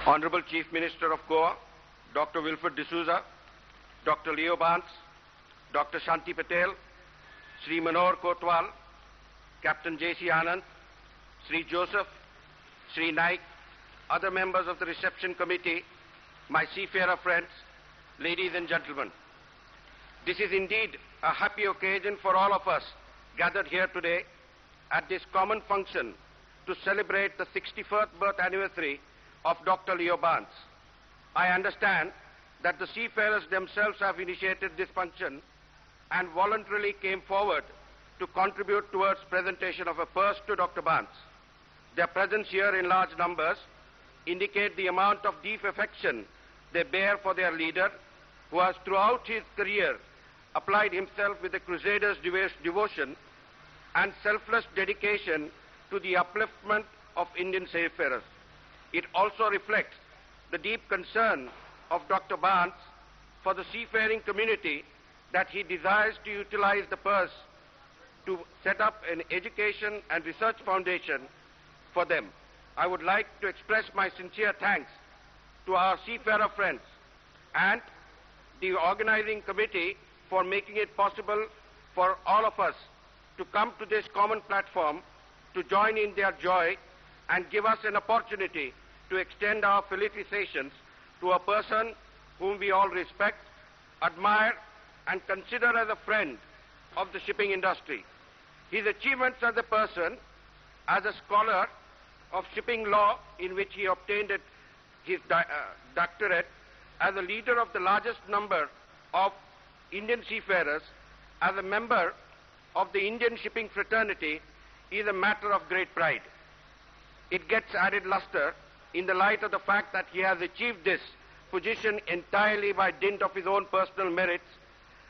Honorable Chief Minister of Goa, Dr. Wilfred D'Souza, Dr. Leo Barnes, Dr. Shanti Patel, Sri Manohar Kotwal, Captain J.C. Anand, Sri Joseph, Sri Naik, other members of the reception committee, my seafarer friends, ladies and gentlemen. This is indeed a happy occasion for all of us gathered here today at this common function to celebrate the 61st birth anniversary of Dr. Leo Barnes. I understand that the seafarers themselves have initiated this function and voluntarily came forward to contribute towards presentation of a purse to Dr. Barnes. Their presence here in large numbers indicate the amount of deep affection they bear for their leader, who has throughout his career applied himself with a crusader's devotion and selfless dedication to the upliftment of Indian seafarers. It also reflects the deep concern of Dr. Barnes for the seafaring community, that he desires to utilize the purse to set up an education and research foundation for them. I would like to express my sincere thanks to our seafarer friends and the organizing committee for making it possible for all of us to come to this common platform to join in their joy and give us an opportunity to extend our felicitations to a person whom we all respect, admire, and consider as a friend of the shipping industry. His achievements as a person, as a scholar of shipping law, in which he obtained his doctorate, as a leader of the largest number of Indian seafarers, as a member of the Indian shipping fraternity, is a matter of great pride. It gets added luster in the light of the fact that he has achieved this position entirely by dint of his own personal merits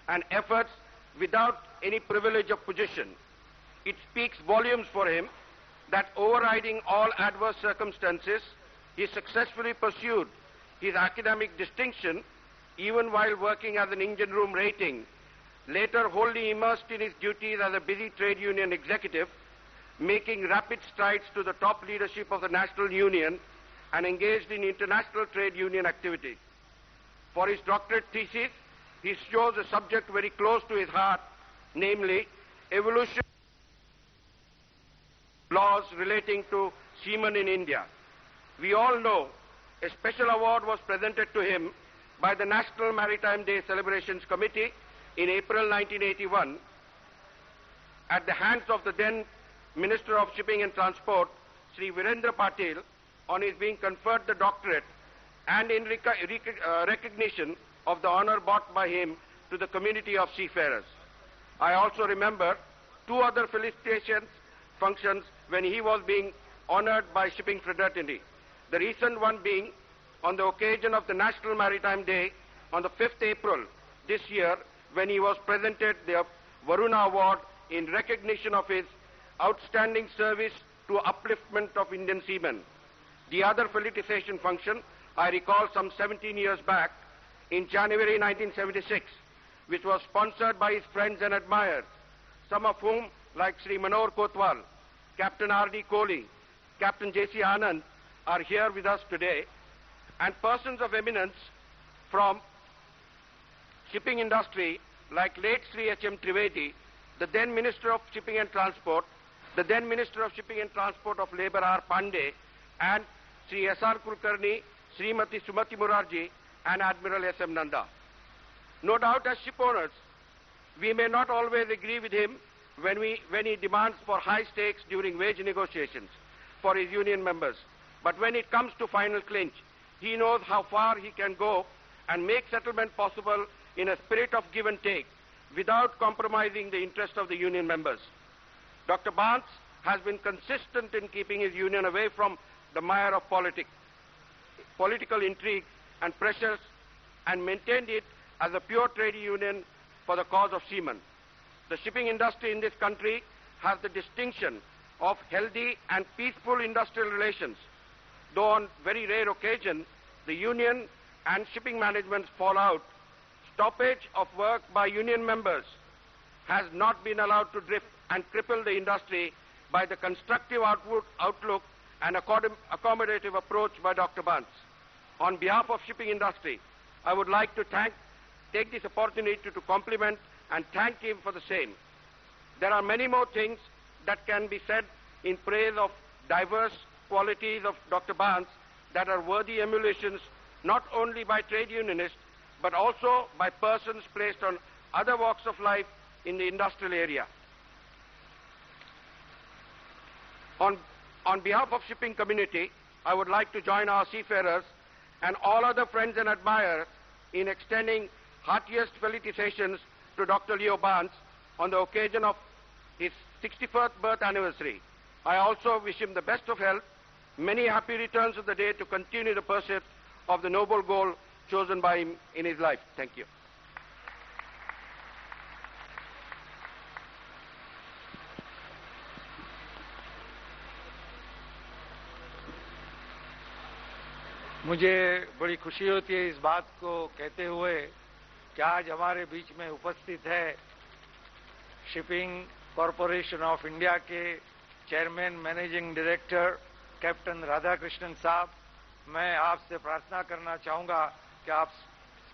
and efforts without any privilege of position. It speaks volumes for him that, overriding all adverse circumstances, he successfully pursued his academic distinction even while working as an engine room rating, later wholly immersed in his duties as a busy trade union executive, making rapid strides to the top leadership of the National Union and engaged in international trade union activities. For his doctorate thesis, he chose a subject very close to his heart, namely evolution laws relating to seamen in India. We all know a special award was presented to him by the National Maritime Day Celebrations Committee in April 1981 at the hands of the then Minister of Shipping and Transport, Sri Virendra Patil, on his being conferred the doctorate, and in recognition of the honor brought by him to the community of seafarers. I also remember two other felicitations functions when he was being honored by shipping fraternity. The recent one being on the occasion of the National Maritime Day on the 5th April this year, when he was presented the Varuna Award in recognition of his outstanding service to upliftment of Indian seamen. The other felicitation function I recall some 17 years back in January 1976, which was sponsored by his friends and admirers, some of whom, like Sri Manohar Kotwal, Captain R.D. Kohli, Captain J.C. Anand, are here with us today, and persons of eminence from shipping industry like late Sri H.M. Trivedi, the then Minister of Shipping and Transport, the then Minister of Shipping and Transport of Labour R. Pandey, and Sri S.R. Kulkarni, Srimati Sumati Murarji, and Admiral S.M. Nanda. No doubt, as ship owners, we may not always agree with him when he demands for high stakes during wage negotiations for his union members. But when it comes to final clinch, he knows how far he can go and make settlement possible in a spirit of give and take without compromising the interest of the union members. Dr. Barnes has been consistent in keeping his union away from the mire of political intrigue and pressures, and maintained it as a pure trade union for the cause of seamen. The shipping industry in this country has the distinction of healthy and peaceful industrial relations, though on very rare occasion the union and shipping managements fall out. Stoppage of work by union members has not been allowed to drift and cripple the industry by the constructive outlook and accommodative approach by Dr. Barnes. On behalf of shipping industry, I would like to take this opportunity to compliment and thank him for the same. There are many more things that can be said in praise of diverse qualities of Dr. Barnes that are worthy emulations not only by trade unionists but also by persons placed on other walks of life in the industrial area. On behalf of shipping community, I would like to join our seafarers and all other friends and admirers in extending heartiest felicitations to Dr. Leo Barnes on the occasion of his 61st birth anniversary. I also wish him the best of health, many happy returns of the day to continue the pursuit of the noble goal chosen by him in his life. Thank you. मुझे बड़ी खुशी होती है इस बात को कहते हुए कि आज हमारे बीच में उपस्थित है शिपिंग कॉरपोरेशन ऑफ इंडिया के chairman managing director captain Radhakrishnan साहब। मैं आपसे प्रार्थना करना चाहूँगा कि आप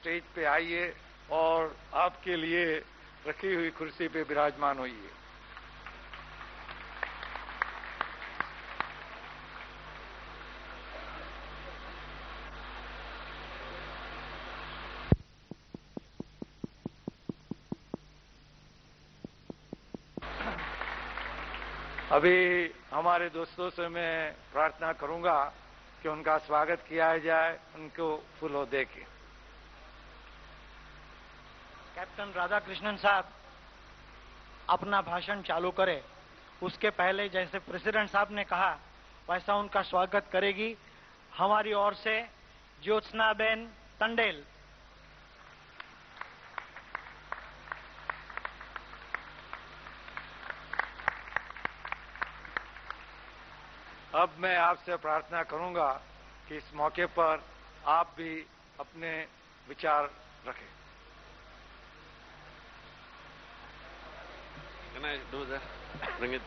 स्टेज पे आइए और आपके लिए रखी हुई कुर्सी पे विराजमान होइए। अभी हमारे दोस्तों से मैं प्रार्थना करूंगा कि उनका स्वागत किया जाए, उनको फूलों दे के। कैप्टन राधाकृष्णन साहब अपना भाषण चालू करें, उसके पहले जैसे प्रेसिडेंट साहब ने कहा वैसा उनका स्वागत करेगी हमारी ओर से ज्योत्सनाबेन टंडेल। अब मैं आपसे प्रार्थना करूंगा कि इस मौके पर आप भी अपने विचार रखें। Can I do that? Bring it.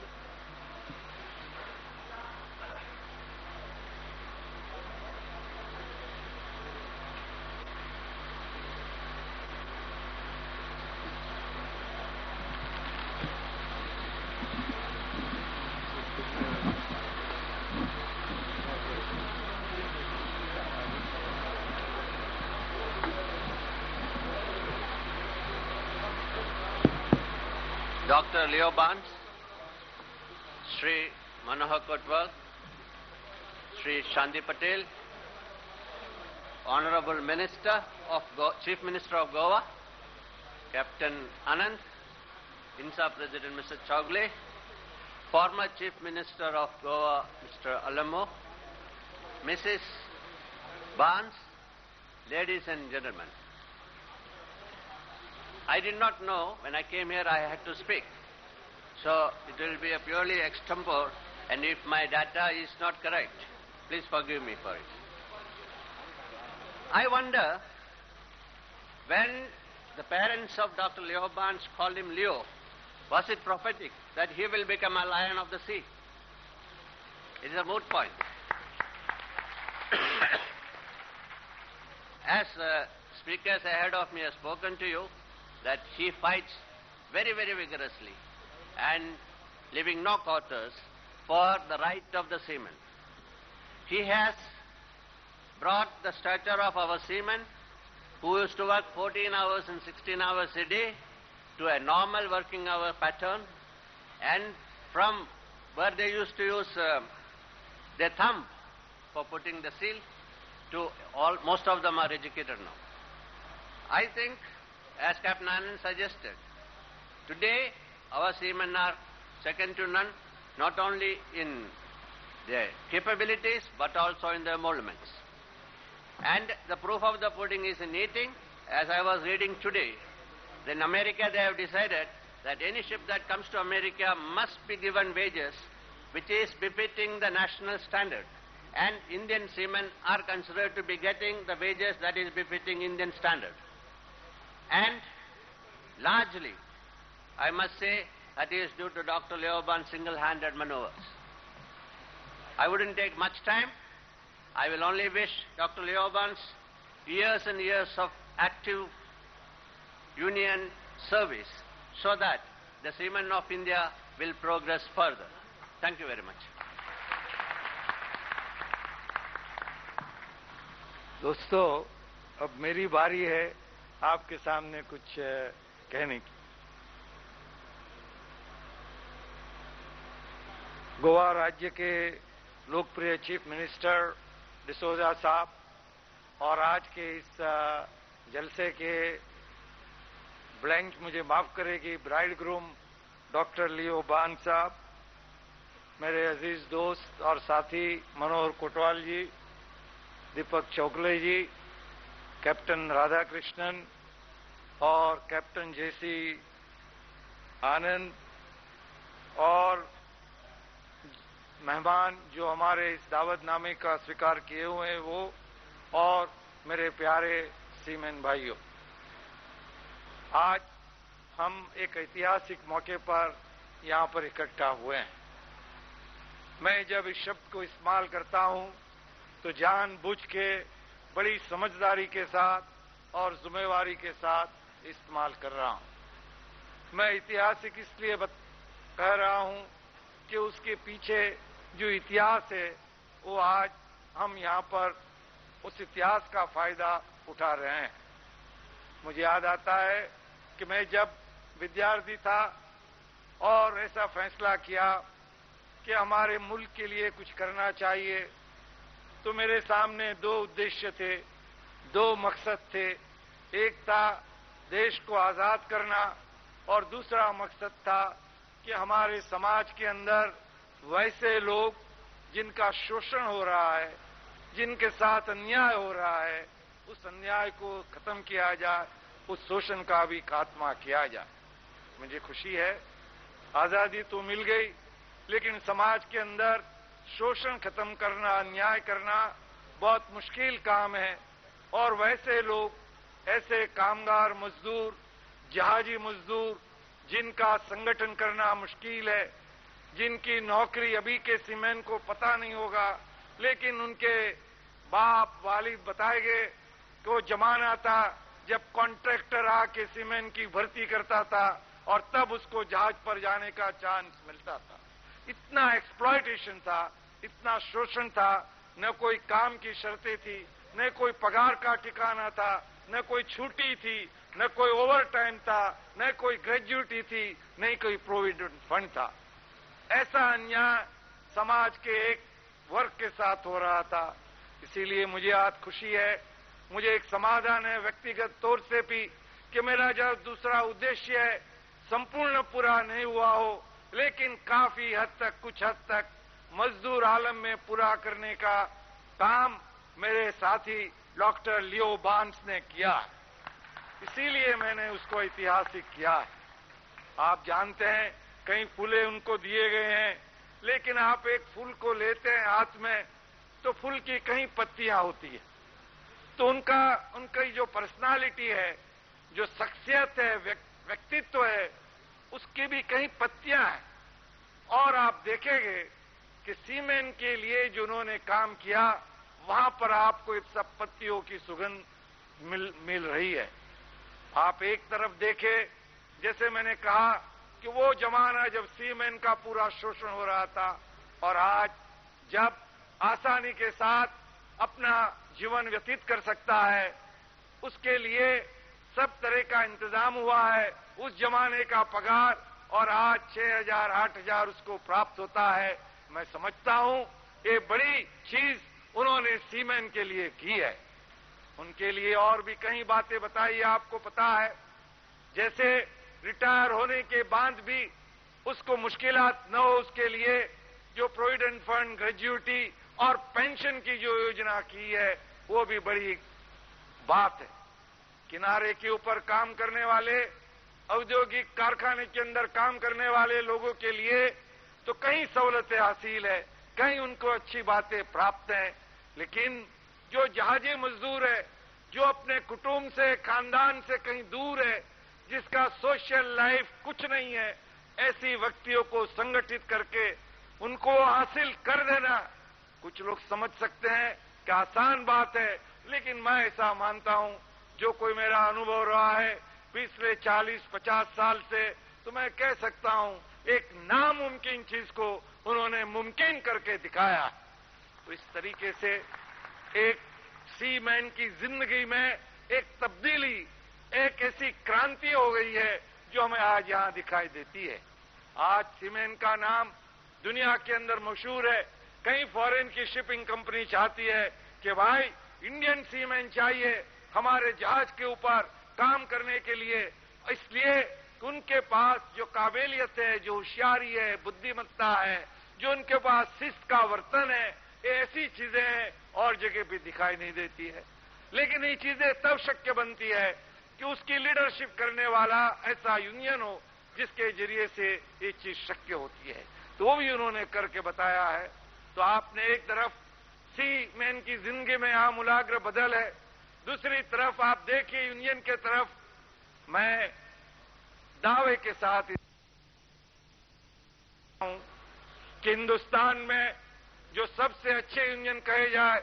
Dr. Leo Barnes, Sri Manohar Kotwal, Sri Shanti Patel, Honorable Minister of Chief Minister of Goa, Captain Anand, INSA President Mr. Chowgule, former Chief Minister of Goa Mr. Alamo, Mrs. Barnes, ladies and gentlemen. I did not know when I came here I had to speak. So it will be a purely extempore, and if my data is not correct, please forgive me for it. I wonder, when the parents of Dr. Leo Barnes called him Leo, was it prophetic that he will become a lion of the sea? It is a moot point. As speakers ahead of me have spoken to you, that he fights very, very vigorously and leaving no quarters for the right of the seamen. He has brought the stature of our seamen who used to work 14 hours and 16 hours a day to a normal working hour pattern, and from where they used to use their thumb for putting the seal to most of them are educated now. I think, as Captain Anand suggested, today our seamen are second to none, not only in their capabilities but also in their emoluments. And the proof of the pudding is in eating. As I was reading today, in America they have decided that any ship that comes to America must be given wages which is befitting the national standard. And Indian seamen are considered to be getting the wages that is befitting Indian standard. And largely, I must say, that is due to Dr. Leo Barnes' single-handed maneuvers. I wouldn't take much time. I will only wish Dr. Leo Burns years and years of active union service so that the Seamen of India will progress further. Thank you very much. दोस्तों, अब मेरी बारी है आपके सामने कुछ कहने की। गोवा राज्य के लोकप्रिय चीफ मिनिस्टर डिसोजा साहब और आज के इस जलसे के ब्लैंक मुझे माफ करेगी ब्राइड ग्रूम डॉक्टर लियो बार्न्स साहब, मेरे अजीज दोस्त और साथी मनोहर कोटवाल जी, दीपक चौगले जी, कैप्टन राधाकृष्णन और कैप्टन जेसी आनंद और मेहमान जो हमारे इस दावतनामे का स्वीकार किए हुए हैं वो, और मेरे प्यारे सीमेन भाइयों, आज हम एक ऐतिहासिक मौके पर यहां पर इकट्ठा हुए हैं। मैं जब इस शब्द को इस्तेमाल करता हूं तो जानबूझ के बड़ी समझदारी के साथ और जिम्मेवारी के साथ इस्तेमाल कर रहा हूं। मैं ऐतिहासिक इसलिए कह रहा हूं कि उसके पीछे जो इतिहास है वो आज हम यहां पर उस इतिहास का फायदा उठा रहे हैं। मुझे याद आता है कि मैं जब विद्यार्थी था और ऐसा फैसला किया कि हमारे मुल्क के लिए कुछ करना चाहिए, तो मेरे सामने दो उद्देश्य थे, दो मकसद थे। एक था देश को आजाद करना और दूसरा मकसद था कि हमारे समाज के अंदर वैसे लोग जिनका शोषण हो रहा है, जिनके साथ अन्याय हो रहा है, उस अन्याय को खत्म किया जाए, उस शोषण का भी खात्मा किया जाए। मुझे खुशी है आजादी तो मिल गई, लेकिन समाज के अंदर शोषण खत्म करना, अन्याय करना बहुत मुश्किल काम है। और वैसे लोग, ऐसे कामगार मजदूर, जहाजी मजदूर जिनका संगठन करना मुश्किल है, जिनकी नौकरी अभी के सीमेन को पता नहीं होगा, लेकिन उनके बाप वालिद बताएंगे कि वो जमाना था जब कॉन्ट्रैक्टर आके सीमेन की भर्ती करता था और तब उसको जहाज पर जाने का चांस मिलता था। इतना एक्सप्लॉयटेशन था, इतना शोषण था, न कोई काम की शर्तें थी, न कोई पगार का ठिकाना था, न कोई छुट्टी थी, न कोई ओवर टाइम था, न कोई ग्रेजुइटी थी, न कोई प्रोविडेंट फंड था। ऐसा अन्याय समाज के एक वर्ग के साथ हो रहा था। इसीलिए मुझे आज खुशी है, मुझे एक समाधान है व्यक्तिगत तौर से भी कि मेरा जो दूसरा उद्देश्य है संपूर्ण पूरा नहीं हुआ हो, लेकिन काफी हद तक, कुछ हद तक मजदूर आलम में पूरा करने का काम मेरे साथी डॉक्टर लियो बार्न्स ने किया। इसीलिए मैंने उसको ऐतिहासिक किया। आप जानते हैं कई फूले उनको दिए गए हैं, लेकिन आप एक फूल को लेते हैं हाथ में तो फूल की कई पत्तियां होती है, तो उनकी जो पर्सनालिटी है, जो शख्सियत है, व्यक्तित्व है, उसकी भी कई पत्तियां हैं। और आप देखेंगे कि सीमेन के लिए जो उन्होंने काम किया वहां पर आपको इन सब पत्तियों की सुगंध मिल रही है। आप एक तरफ देखें, जैसे मैंने कहा कि वो जमाना जब सीमेन का पूरा शोषण हो रहा था और आज जब आसानी के साथ अपना जीवन व्यतीत कर सकता है, उसके लिए सब तरह का इंतजाम हुआ है। उस जमाने का पगार और आज 6,000 8,000 उसको प्राप्त होता है। मैं समझता हूं ये बड़ी चीज उन्होंने सीमेन के लिए की है। उनके लिए और भी कई बातें बताई, आपको पता है, जैसे रिटायर होने के बाद भी उसको मुश्किलात न हो उसके लिए जो प्रोविडेंट फंड, ग्रेजुइटी और पेंशन की जो योजना की है वो भी बड़ी बात है। किनारे के ऊपर काम करने वाले, औद्योगिक कारखाने के अंदर काम करने वाले लोगों के लिए तो कई सहूलतें हासिल है, कई उनको अच्छी बातें प्राप्त हैं, लेकिन जो जहाजी मजदूर है, जो अपने कुटुंब से, खानदान से कहीं दूर है, जिसका सोशल लाइफ कुछ नहीं है, ऐसी व्यक्तियों को संगठित करके उनको हासिल कर देना, कुछ लोग समझ सकते हैं कि आसान बात है, लेकिन मैं ऐसा मानता हूं, जो कोई मेरा अनुभव रहा है पिछले 40-50 साल से, तो मैं कह सकता हूं एक नामुमकिन चीज को उन्होंने मुमकिन करके दिखाया। तो इस तरीके से एक सीमैन की जिंदगी में एक तब्दीली, एक ऐसी क्रांति हो गई है जो हमें आज यहां दिखाई देती है। आज सीमैन का नाम दुनिया के अंदर मशहूर है। कई फॉरेन की शिपिंग कंपनी चाहती है कि भाई इंडियन सीमैन चाहिए हमारे जहाज के ऊपर काम करने के लिए, इसलिए उनके पास जो काबिलियत है, जो होशियारी है, बुद्धिमत्ता है, जो उनके पास शिस्त का वर्तन है, ये ऐसी चीजें हैं और जगह भी दिखाई नहीं देती है। लेकिन ये चीजें तब शक्य बनती है कि उसकी लीडरशिप करने वाला ऐसा यूनियन हो जिसके जरिए से ये चीज शक्य होती है। तो वो भी उन्होंने करके बताया है। तो आपने एक तरफ सीमैन की जिंदगी में आमूलाग्र बदल है, दूसरी तरफ आप देखिए यूनियन के तरफ मैं दावे के साथ हूं कि हिंदुस्तान में जो सबसे अच्छे यूनियन कहे जाए,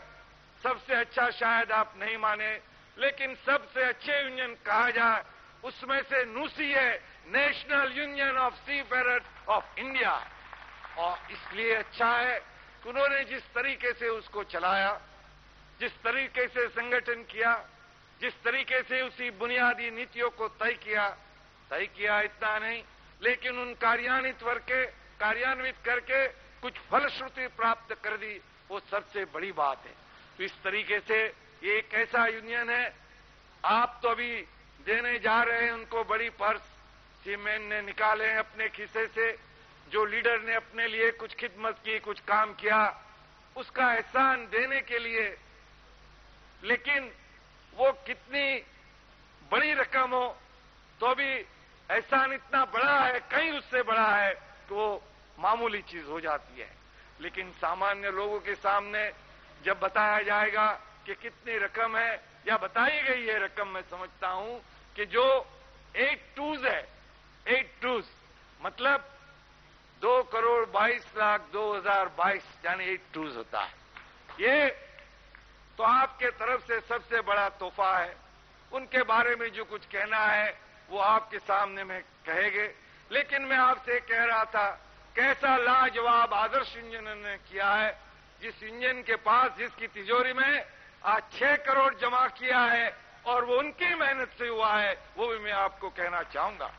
सबसे अच्छा शायद आप नहीं माने, लेकिन सबसे अच्छे यूनियन कहा जाए उसमें से नूसी है national union of seafarers of India. और इसलिए अच्छा है कि उन्होंने जिस तरीके से उसको चलाया, जिस तरीके से संगठन किया, जिस तरीके से उसी बुनियादी नीतियों को तय किया इतना नहीं, लेकिन उन कार्यान्वित करके कुछ फलश्रुति प्राप्त कर दी, वो सबसे बड़ी बात है। तो इस तरीके से ये एक ऐसा यूनियन है, आप तो अभी देने जा रहे हैं उनको बड़ी पर्स, सीमैन ने निकाले हैं अपने खीसे से, जो लीडर ने अपने लिए कुछ खिदमत की, कुछ काम किया, उसका एहसान देने के लिए, लेकिन वो कितनी बड़ी रकम हो तो भी एहसान इतना बड़ा है, कहीं उससे बड़ा है, तो वो मामूली चीज हो जाती है। लेकिन सामान्य लोगों के सामने जब बताया जाएगा कि कितनी रकम है, या बताई गई है रकम, मैं समझता हूं कि जो 8 टूज है, 8 टूज मतलब 2,22,02,022 यानी 8 टूज होता है। ये तो आपके तरफ से सबसे बड़ा तोहफा है। उनके बारे में जो कुछ कहना है वो आपके सामने में कहेंगे, लेकिन मैं आपसे कह रहा था कैसा लाजवाब आदर्श यूनियन ने किया है, जिस यूनियन के पास, जिसकी तिजोरी में आज 6 करोड़ जमा किया है और वो उनकी मेहनत से हुआ है, वो भी मैं आपको कहना चाहूंगा।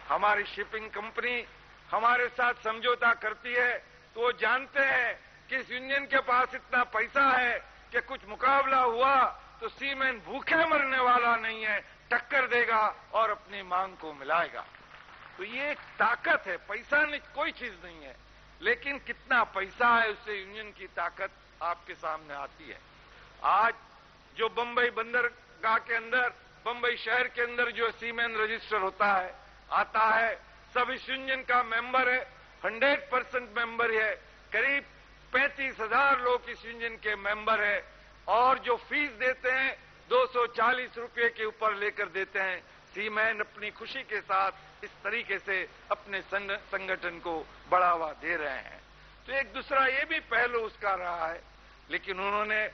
हमारी शिपिंग कंपनी हमारे साथ समझौता करती है तो वो जानते हैं कि इस यूनियन के पास इतना पैसा है कि कुछ मुकाबला हुआ तो सीमैन भूखे मरने वाला नहीं है, टक्कर देगा और अपनी मांग को मिलाएगा। तो ये एक ताकत है, पैसा नहीं, कोई चीज नहीं है, लेकिन कितना पैसा है उससे यूनियन की ताकत आपके सामने आती है। आज जो बंबई बंदरगाह के अंदर, बंबई शहर के अंदर जो सीमैन रजिस्टर होता है, आता है, सब इस यूनियन का मेंबर है, 100% मेंबर है। करीब 35,000 लोग इस यूनियन के मेंबर है और जो फीस देते हैं 240 रुपये के ऊपर लेकर देते हैं। सीमैन अपनी खुशी के साथ इस तरीके से अपने संगठन को बढ़ावा दे रहे हैं। तो एक दूसरा ये भी पहलू उसका रहा है, लेकिन उन्होंने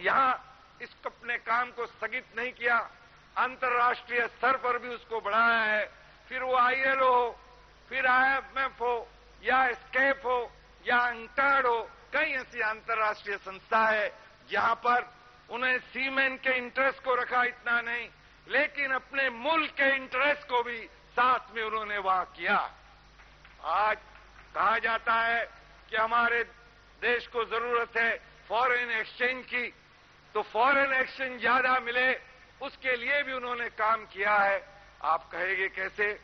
यहां इस अपने काम को स्थगित नहीं किया, अंतर्राष्ट्रीय स्तर पर भी उसको बढ़ाया है। फिर वो ILO हो, फिर IMF हो, या एस्केप हो, या अंटाड हो, कई ऐसी अंतर्राष्ट्रीय संस्था है जहां पर उन्हें सीमैन के इंटरेस्ट को रखा, इतना नहीं, लेकिन अपने मुल्क के इंटरेस्ट को भी साथ में उन्होंने वहां किया। आज कहा जाता है कि हमारे देश को जरूरत है फॉरेन एक्सचेंज की, तो फॉरेन एक्सचेंज ज्यादा मिले उसके लिए भी उन्होंने काम किया है। आप कहेंगे कैसे?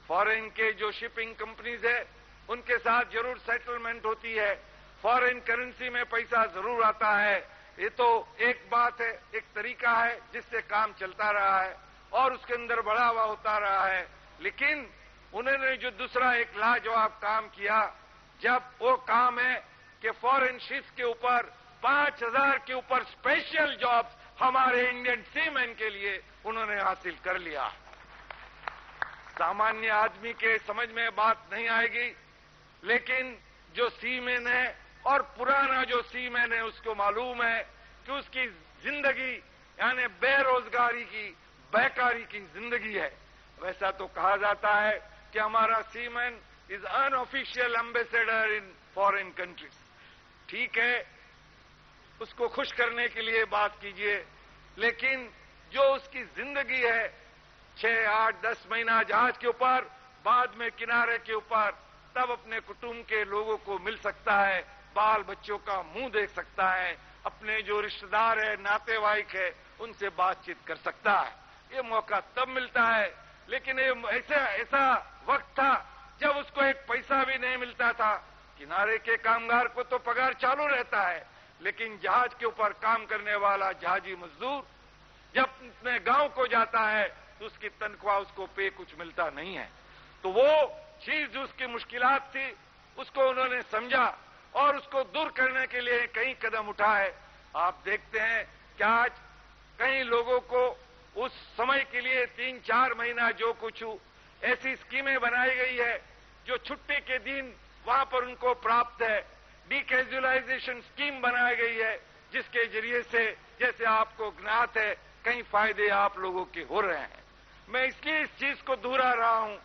फॉरेन के जो शिपिंग कंपनीज है उनके साथ जरूर सेटलमेंट होती है, फॉरेन करेंसी में पैसा जरूर आता है, ये तो एक बात है, एक तरीका है जिससे काम चलता रहा है और उसके अंदर बढ़ावा होता रहा है। लेकिन उन्होंने जो दूसरा एक लाजवाब काम किया, जब वो काम है कि फॉरेन शिप्स के ऊपर 5,000 के ऊपर स्पेशल जॉब्स हमारे इंडियन सीमैन के लिए उन्होंने हासिल कर लिया। सामान्य आदमी के समझ में बात नहीं आएगी, लेकिन जो सीमैन है और पुराना जो सीमैन है उसको मालूम है कि उसकी जिंदगी यानी बेरोजगारी की, बेकारी की जिंदगी है। वैसा तो कहा जाता है कि हमारा seaman is unofficial ambassador in foreign countries. ठीक है, उसको खुश करने के लिए बात कीजिए, लेकिन जो उसकी जिंदगी है 6, 8, 10 महीना जहाज के ऊपर, बाद में किनारे के ऊपर, तब अपने कुटुंब के लोगों को मिल सकता है, बाल बच्चों का मुंह देख सकता है, अपने जो रिश्तेदार है, नातेवाईक है, उनसे बातचीत कर सकता है। ये मौका तब मिलता है। लेकिन ये ऐसा वक्त था जब उसको एक पैसा भी नहीं मिलता था। किनारे के कामगार को तो पगार चालू रहता है, लेकिन जहाज के ऊपर काम करने वाला जहाजी मजदूर जब अपने गांव को जाता है तो उसकी तनख्वाह, उसको पे कुछ मिलता नहीं है। तो वो चीज जो उसकी मुश्किलात थी, उसको उन्होंने समझा और उसको दूर करने के लिए कई कदम उठाए। आप देखते हैं कि आज कई लोगों को उस समय के लिए 3-4 महीना जो कुछ ऐसी स्कीमें बनाई गई है जो छुट्टी के दिन वहां पर उनको प्राप्त है। डीकैजुअलाइजेशन स्कीम बनाई गई है, जिसके जरिए से, जैसे आपको ज्ञात है, कई फायदे आप लोगों के हो रहे हैं। मैं इसलिए इस चीज को दोहरा रहा हूं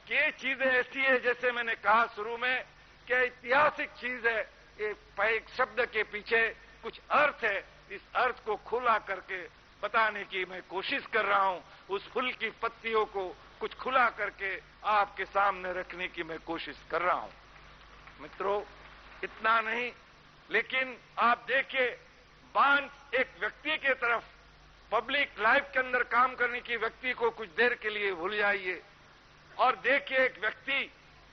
कि ये चीजें ऐसी है, जैसे मैंने कहा शुरू में, कि ऐतिहासिक चीज है। एक शब्द के पीछे कुछ अर्थ है। इस अर्थ को खुला करके बताने की मैं कोशिश कर रहा हूं। उस फूल की पत्तियों को कुछ खुला करके आपके सामने रखने की मैं कोशिश कर रहा हूं। मित्रों, इतना नहीं, लेकिन आप देखिए, बांस एक व्यक्ति के तरफ, पब्लिक लाइफ के अंदर काम करने की व्यक्ति को कुछ देर के लिए भूल जाइए और देखिए एक व्यक्ति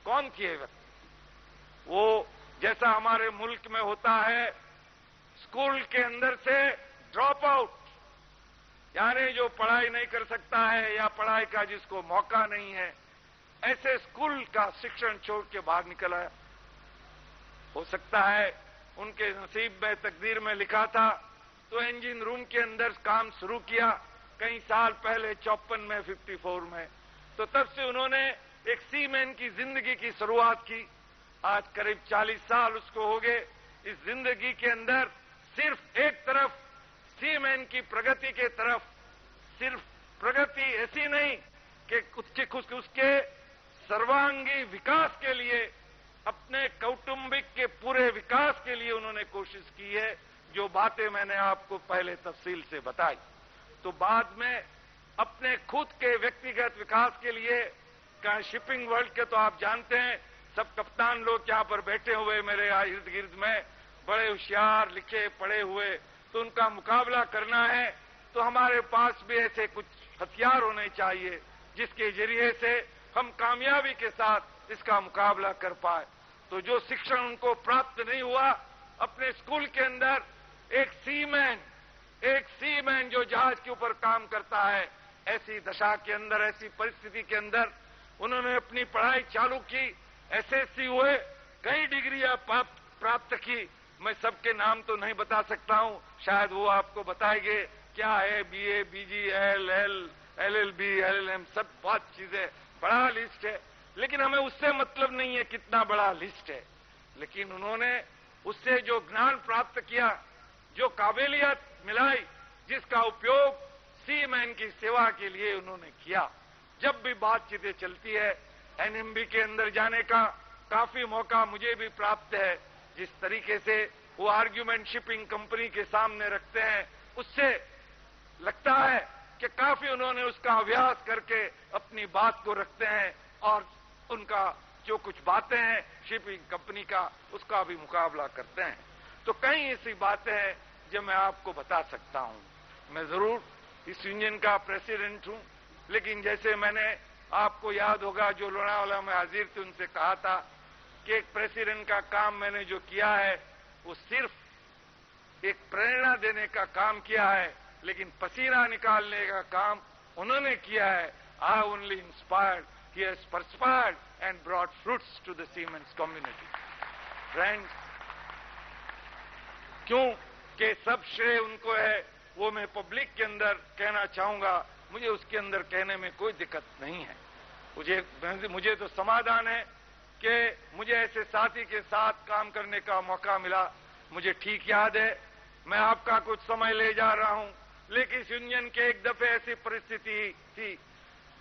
कौन थी। व्यक्ति वो, जैसा हमारे मुल्क में होता है, स्कूल के अंदर से ड्रॉप आउट, यानी जो पढ़ाई नहीं कर सकता है या पढ़ाई का जिसको मौका नहीं है, ऐसे स्कूल का शिक्षण छोड़ के बाहर निकल आया। हो सकता है उनके नसीब में, तकदीर में लिखा था, तो इंजन रूम के अंदर काम शुरू किया कई साल पहले, 54 में, 54 में। तो तब से उन्होंने एक सीमैन की जिंदगी की शुरुआत की। आज करीब 40 साल उसको हो गए। इस जिंदगी के अंदर सिर्फ एक तरफ सीमैन की प्रगति के तरफ, सिर्फ प्रगति ऐसी नहीं कि उसके सर्वांगी विकास के लिए, अपने कौटुंबिक के पूरे विकास के लिए उन्होंने कोशिश की है, जो बातें मैंने आपको पहले तफसील से बताई। तो बाद में अपने खुद के व्यक्तिगत विकास के लिए, शिपिंग वर्ल्ड के तो आप जानते हैं, सब कप्तान लोग यहां पर बैठे हुए मेरे इर्द गिर्द में, बड़े होशियार, लिखे पढ़े हुए, तो उनका मुकाबला करना है तो हमारे पास भी ऐसे कुछ हथियार होने चाहिए जिसके जरिए से हम कामयाबी के साथ इसका मुकाबला कर पाए। तो जो शिक्षण उनको प्राप्त नहीं हुआ, अपने स्कूल के अंदर एक सीमैन जो जहाज के ऊपर काम करता है, ऐसी दशा के अंदर, ऐसी परिस्थिति के अंदर उन्होंने अपनी पढ़ाई चालू की, एसएससी हुए, कई डिग्रियां प्राप्त की। मैं सबके नाम तो नहीं बता सकता हूं, शायद वो आपको बताएंगे क्या है बीए, बीजी, एलएलबी, एलएलएम, सब बहुत चीजें, बड़ा लिस्ट है। लेकिन हमें उससे मतलब नहीं है कितना बड़ा लिस्ट है, लेकिन उन्होंने उससे जो ज्ञान प्राप्त किया, जो काबिलियत मिलाई, जिसका उपयोग सीमैन की सेवा के लिए उन्होंने किया। जब भी बातचीतें चलती है, एनएमबी के अंदर जाने का काफी मौका मुझे भी प्राप्त है। जिस तरीके से वो आर्ग्यूमेंट शिपिंग कंपनी के सामने रखते हैं, उससे लगता है कि काफी उन्होंने उसका अभ्यास करके अपनी बात को रखते हैं और उनका जो कुछ बातें हैं शिपिंग कंपनी का, उसका भी मुकाबला करते हैं। तो कई ऐसी बातें हैं जो मैं आपको बता सकता हूं। मैं जरूर इस यूनियन का प्रेसिडेंट हूं, लेकिन जैसे मैंने, आपको याद होगा, जो लोनावाला में हाजिर थे उनसे कहा था कि एक प्रेसिडेंट का काम मैंने जो किया है वो सिर्फ एक प्रेरणा देने का काम किया है, लेकिन पसीना निकालने का काम उन्होंने किया है। I only inspired, he has perspired and brought fruits to the seamen's community. Friends, क्यों कि सब श्रेय उनको है, वो मैं पब्लिक के अंदर कहना चाहूंगा। मुझे उसके अंदर कहने में कोई दिक्कत नहीं है। मुझे तो समाधान है कि मुझे ऐसे साथी के साथ काम करने का मौका मिला। मुझे ठीक याद है मैं आपका कुछ समय ले जा रहा हूं, लेकिन इस यूनियन के एक दफे ऐसी परिस्थिति थी,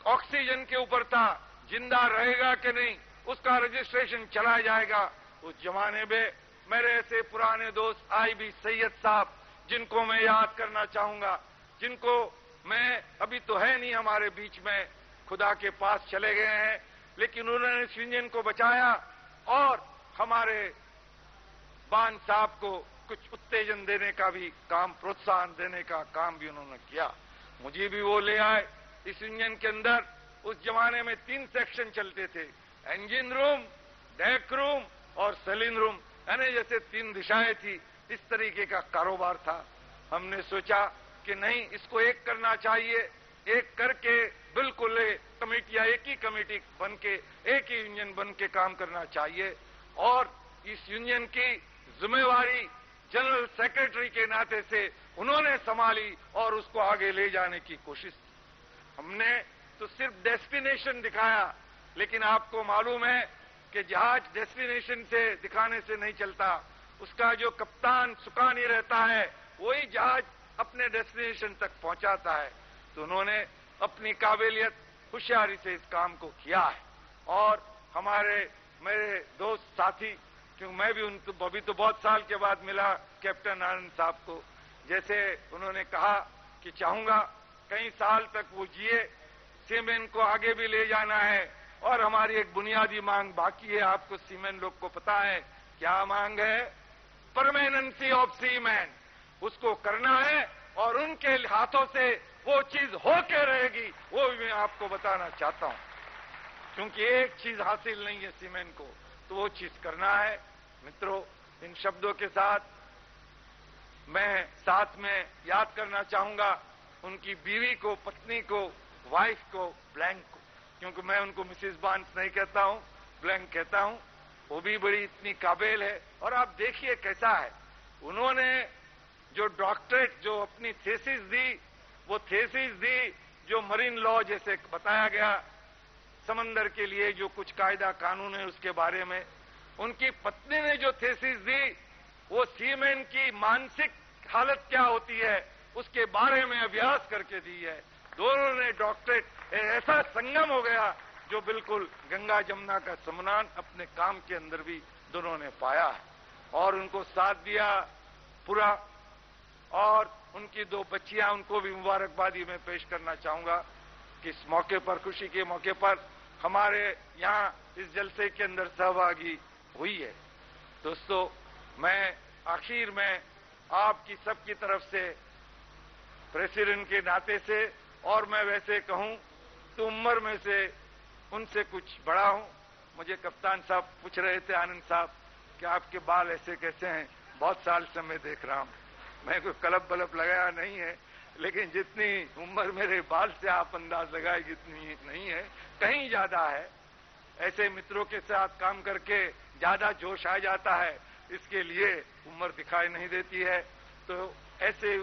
ऑक्सीजन के ऊपर था, जिंदा रहेगा कि नहीं, उसका रजिस्ट्रेशन चला जाएगा। उस जमाने में मेरे ऐसे पुराने दोस्त आईबी सैयद साहब, जिनको मैं याद करना चाहूंगा, जिनको मैं अभी तो है नहीं हमारे बीच में, खुदा के पास चले गए हैं, लेकिन उन्होंने इस यूनियन को बचाया और हमारे बान साहब को कुछ उत्तेजन देने का भी काम, प्रोत्साहन देने का काम भी उन्होंने किया। मुझे भी वो ले आए इस यूनियन के अंदर। उस जमाने में 3 सेक्शन चलते थे, इंजन रूम, डेक रूम और सेलिंग रूम, यानी जैसे 3 दिशाएं थी, इस तरीके का कारोबार था। हमने सोचा कि नहीं, इसको एक करना चाहिए, एक करके बिल्कुल कमेटियां एक ही कमेटी बन के, एक ही यूनियन बन के काम करना चाहिए। और इस यूनियन की जिम्मेवारी जनरल सेक्रेटरी के नाते से उन्होंने संभाली और उसको आगे ले जाने की कोशिश की। हमने तो सिर्फ डेस्टिनेशन दिखाया, लेकिन आपको मालूम है कि जहाज डेस्टिनेशन से दिखाने से नहीं चलता, उसका जो कप्तान सुकानी रहता है वही जहाज अपने डेस्टिनेशन तक पहुंचाता है। तो उन्होंने अपनी काबिलियत, होशियारी से इस काम को किया है। और मेरे दोस्त साथी, क्योंकि मैं भी उनको अभी तो बहुत साल के बाद मिला कैप्टन आनंद साहब को, जैसे उन्होंने कहा कि चाहूंगा कई साल तक वो जिए, सीमेंट को आगे भी ले जाना है। और हमारी एक बुनियादी मांग बाकी है, आपको सीमेंट लोग को पता है क्या मांग है, परमानेंसी ऑफ सीमेंट, उसको करना है और उनके हाथों से वो चीज होके रहेगी, वो भी मैं आपको बताना चाहता हूं। क्योंकि एक चीज हासिल नहीं है सीमेंट को, तो वो चीज करना है। मित्रों, इन शब्दों के साथ मैं साथ में याद करना चाहूंगा उनकी बीवी को, पत्नी को, वाइफ को, ब्लैंक को, क्योंकि मैं उनको मिसेस बांस नहीं कहता हूं, ब्लैंक कहता हूं। वो भी बड़ी इतनी काबिल है। और आप देखिए कैसा है, उन्होंने जो डॉक्टरेट, जो अपनी थीसिस दी, वो थीसिस दी जो मरीन लॉ, जैसे बताया गया, समंदर के लिए जो कुछ कायदा कानून है उसके बारे में। उनकी पत्नी ने जो थीसिस दी, वो सीमेंट की मानसिक हालत क्या होती है उसके बारे में अभ्यास करके दी है। दोनों ने डॉक्टरेट, ऐसा संगम हो गया जो बिल्कुल गंगा जमुना का सम्मान अपने काम के अंदर भी दोनों ने पाया है। और उनको साथ दिया पूरा। और उनकी 2 बच्चियां, उनको भी मुबारकबादी में पेश करना चाहूंगा कि इस मौके पर, खुशी के मौके पर हमारे यहां इस जलसे के अंदर सहभागी हुई है। दोस्तों, मैं आखिर में आपकी सबकी तरफ से, प्रेसिडेंट के नाते से, और मैं वैसे कहूं तो उम्र में से उनसे कुछ बड़ा हूं। मुझे कप्तान साहब पूछ रहे थे, आनंद साहब, कि आपके बाल ऐसे कैसे हैं, बहुत साल से मैं देख रहा हूं। मैं कोई कलब बलब लगाया नहीं है, लेकिन जितनी उम्र मेरे बाल से आप अंदाज लगाएगी इतनी नहीं है, कहीं ज्यादा है। ऐसे मित्रों के साथ काम करके ज्यादा जोश आ जाता है, इसके लिए उम्र दिखाई नहीं देती है। तो ऐसे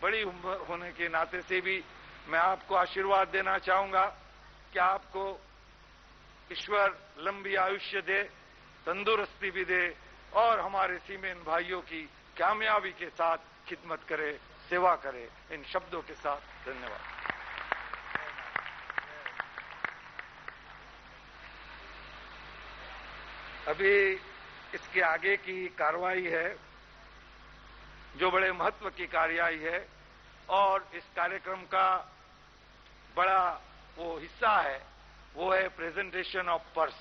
बड़ी उम्र होने के नाते से भी मैं आपको आशीर्वाद देना चाहूंगा कि आपको ईश्वर लंबी आयुष्य दे, तंदुरुस्ती भी दे, और हमारे सीमेन भाइयों की कामयाबी के साथ खिदमत करे, सेवा करे। इन शब्दों के साथ धन्यवाद। अभी इसके आगे की कार्रवाई है जो बड़े महत्व की कार्रवाई है, और इस कार्यक्रम का बड़ा वो हिस्सा है, वो है प्रेजेंटेशन ऑफ पर्स।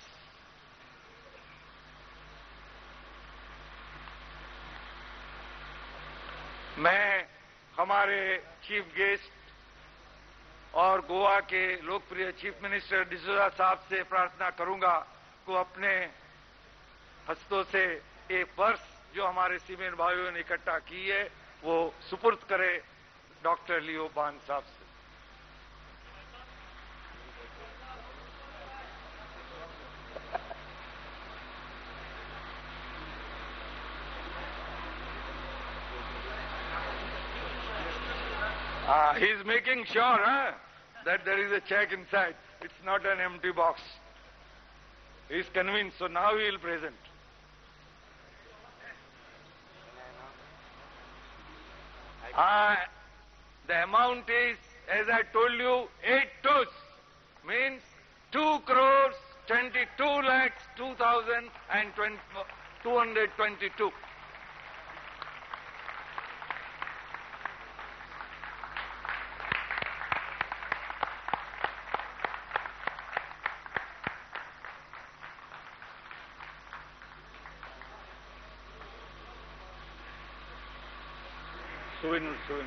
मैं हमारे चीफ गेस्ट और गोवा के लोकप्रिय चीफ मिनिस्टर डिसूजा साहब से प्रार्थना करूंगा कि अपने हस्तों से ये पर्स जो हमारे सीमेंट भाइयों ने इकट्ठा की है वो सुपुर्द करे डॉक्टर लियो बान साहब से। He is making sure that there is a check inside. It's not an empty box. He is convinced, so now he will present. The amount is, as I told you, 8 toes, means 2 crores 22 lakhs 2,222. सुविनूर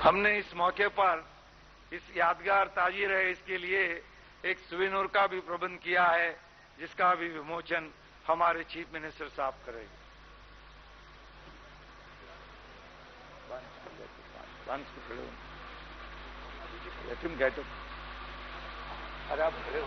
हमने इस मौके पर इस यादगार ताजीर है इसके लिए एक सुविनूर का भी प्रबंध किया है, जिसका भी विमोचन हमारे चीफ मिनिस्टर साहब करेंगे। अरे आप खड़े हो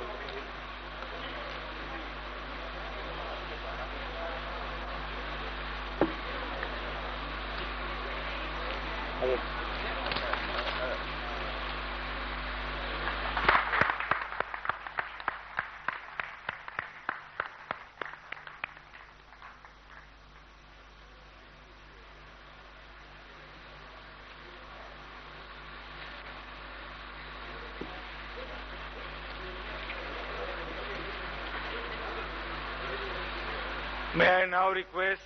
May I now request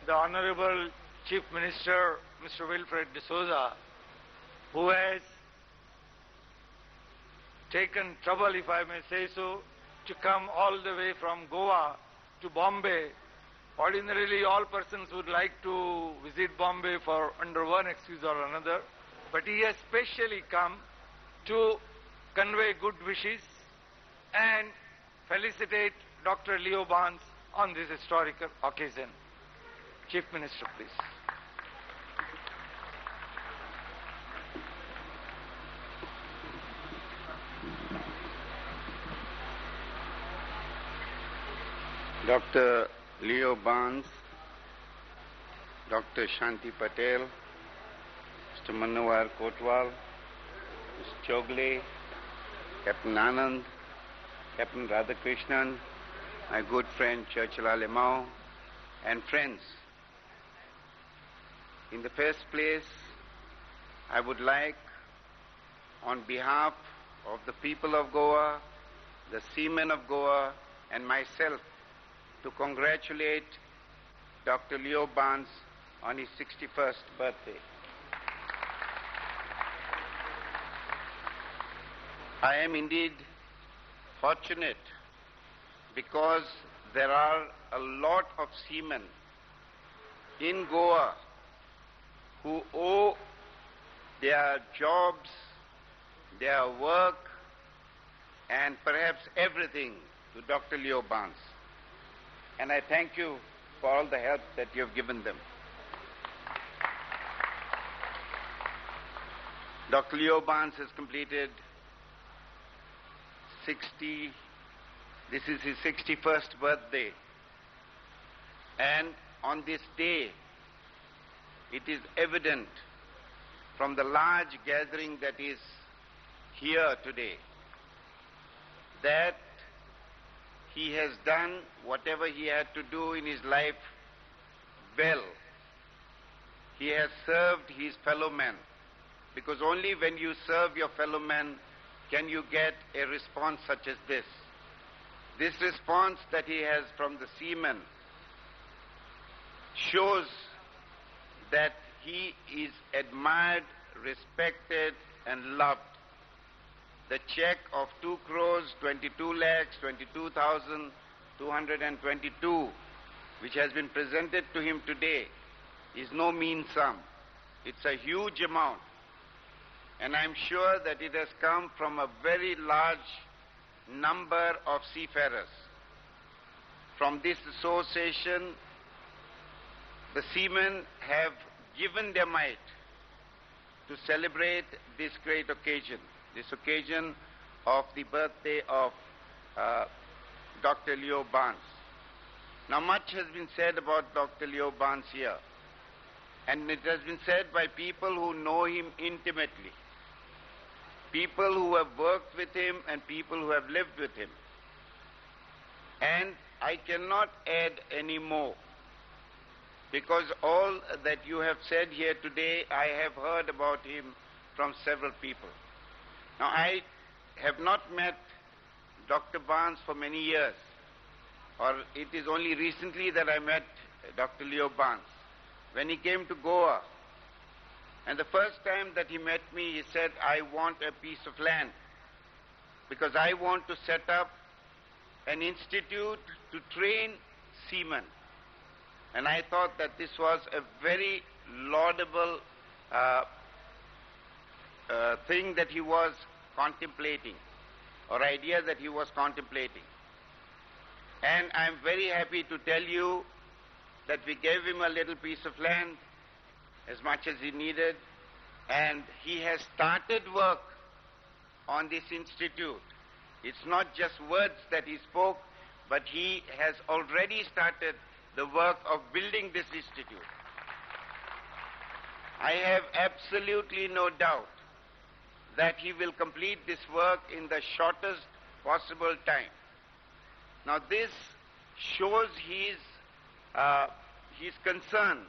the Honorable Chief Minister, Mr. Wilfred D'Souza, who has taken trouble, if I may say so, to come all the way from Goa to Bombay. Ordinarily, all persons would like to visit Bombay for under one excuse or another, but he has specially come to convey good wishes and felicitate Dr. Leo Barnes on this historical occasion. Chief Minister, please. Dr. Leo Barnes, Dr. Shanti Patel, Mr. Manohar Kotwal, Mr. Chogle, Captain Anand, Captain Radhakrishnan, my good friend Churchilla Limau, and friends. In the first place, I would like, on behalf of the people of Goa, the seamen of Goa, and myself, to congratulate Dr. Leo Barnes on his 61st birthday. I am indeed fortunate because there are a lot of seamen in Goa who owe their jobs, their work, and perhaps everything to Dr. Leo Barnes. And I thank you for all the help that you have given them. Dr. Leo Barnes has completed this is his 61st birthday. And on this day, it is evident from the large gathering that is here today that he has done whatever he had to do in his life well. He has served his fellow men, because only when you serve your fellow men can you get a response such as this. This response that he has from the seamen shows that he is admired, respected, and loved. The check of 2 crores 22 lakhs 22,222, which has been presented to him today, is no mean sum. It's a huge amount. And I'm sure that it has come from a very large number of seafarers. From this association, the seamen have given their might to celebrate this great occasion, this occasion of the birthday of Dr. Leo Barnes. Now, much has been said about Dr. Leo Barnes here, and it has been said by people who know him intimately, people who have worked with him and people who have lived with him. And I cannot add any more. because all that you have said here today, I have heard about him from several people. Now, I have not met Dr. Barnes for many years, or it is only recently that I met Dr. Leo Barnes. When he came to Goa, and the first time that he met me, he said, I want a piece of land because I want to set up an institute to train seamen. And I thought that this was a very laudable thing that he was contemplating, or idea that he was contemplating. And I'm very happy to tell you that we gave him a little piece of land, as much as he needed, and he has started work on this institute. It's not just words that he spoke, but he has already started the work of building this institute. I have absolutely no doubt that he will complete this work in the shortest possible time. Now this shows his concern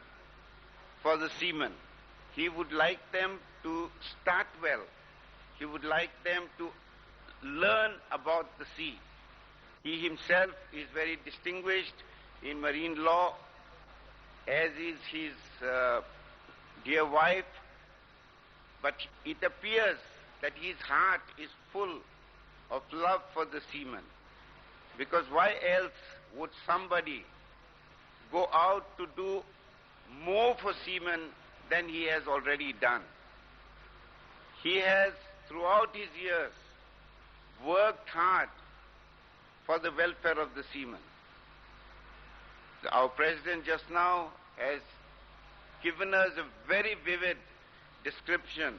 for the seamen. He would like them to start well. He would like them to learn about the sea. He himself is very distinguished in marine law, as is his dear wife, but it appears that his heart is full of love for the seamen, because why else would somebody go out to do more for seamen than he has already done? He has, throughout his years, worked hard for the welfare of the seamen. Our President just now has given us a very vivid description